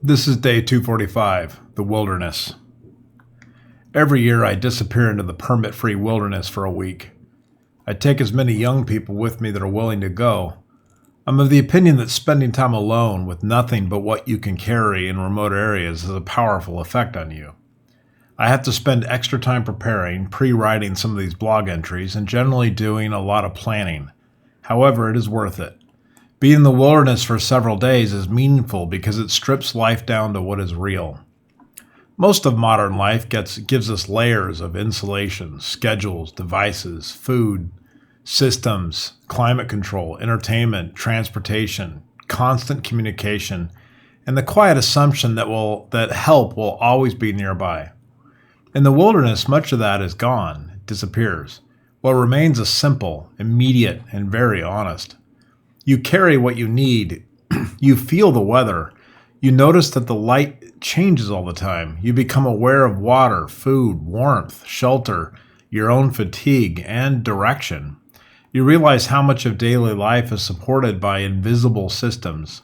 This is day 245, the wilderness. Every year I disappear into the permit-free wilderness for a week. I take as many young people with me that are willing to go. I'm of the opinion that spending time alone with nothing but what you can carry in remote areas has a powerful effect on you. I have to spend extra time preparing, pre-writing some of these blog entries, and generally doing a lot of planning. However, it is worth it. Being in the wilderness for several days is meaningful because it strips life down to what is real. Most of modern life gives us layers of insulation, schedules, devices, food, systems, climate control, entertainment, transportation, constant communication, and the quiet assumption that help will always be nearby. In the wilderness, much of that is gone, it disappears. What remains is simple, immediate, and very honest. You carry what you need. You feel the weather. You notice that the light changes all the time. You become aware of water, food, warmth, shelter, your own fatigue, and direction. You realize how much of daily life is supported by invisible systems.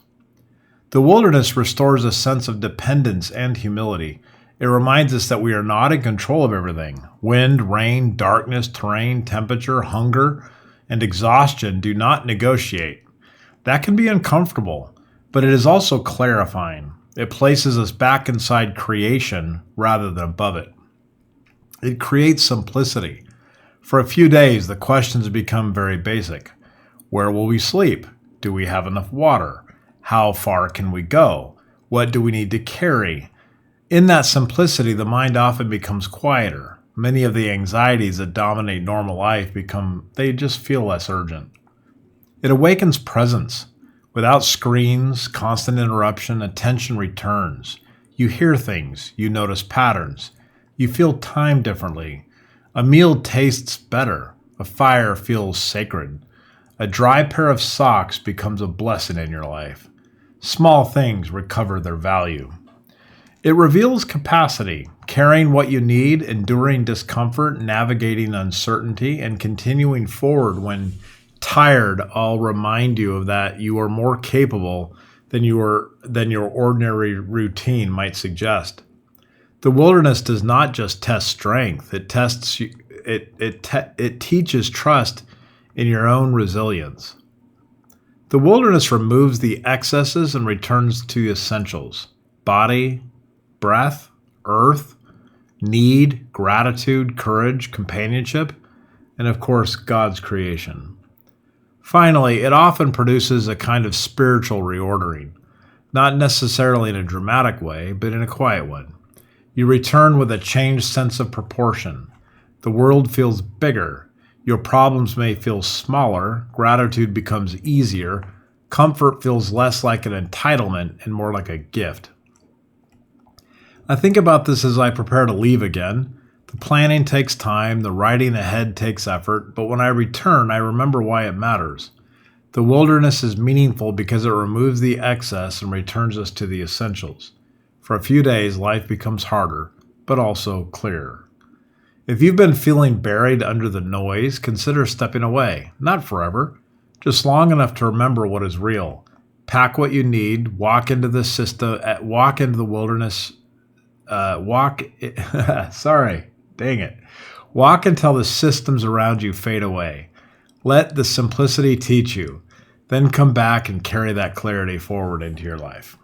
The wilderness restores a sense of dependence and humility. It reminds us that we are not in control of everything. Wind, rain, darkness, terrain, temperature, hunger, and exhaustion do not negotiate. That can be uncomfortable, but it is also clarifying. It places us back inside creation rather than above it. It creates simplicity. For a few days, the questions become very basic. Where will we sleep? Do we have enough water? How far can we go? What do we need to carry? In that simplicity, the mind often becomes quieter. Many of the anxieties that dominate normal life they just feel less urgent. It awakens presence. Without screens, constant interruption, attention returns. You hear things, you notice patterns. You feel time differently. A meal tastes better. A fire feels sacred. A dry pair of socks becomes a blessing in your life. Small things recover their value. It reveals capacity, carrying what you need, enduring discomfort, navigating uncertainty, and continuing forward when tired. All remind you of that you are more capable than your ordinary routine might suggest. The wilderness does not just test strength; it tests you. It teaches trust in your own resilience. The wilderness removes the excesses and returns to the essentials: body, breath, earth, need, gratitude, courage, companionship, and of course, God's creation. Finally, it often produces a kind of spiritual reordering, not necessarily in a dramatic way, but in a quiet one. You return with a changed sense of proportion. The world feels bigger. Your problems may feel smaller. Gratitude becomes easier. Comfort feels less like an entitlement and more like a gift. I think about this as I prepare to leave again. The planning takes time, the writing ahead takes effort, but when I return, I remember why it matters. The wilderness is meaningful because it removes the excess and returns us to the essentials. For a few days, life becomes harder, but also clearer. If you've been feeling buried under the noise, consider stepping away. Not forever, just long enough to remember what is real. Pack what you need, walk into the wilderness. Walk until the systems around you fade away. Let the simplicity teach you. Then come back and carry that clarity forward into your life.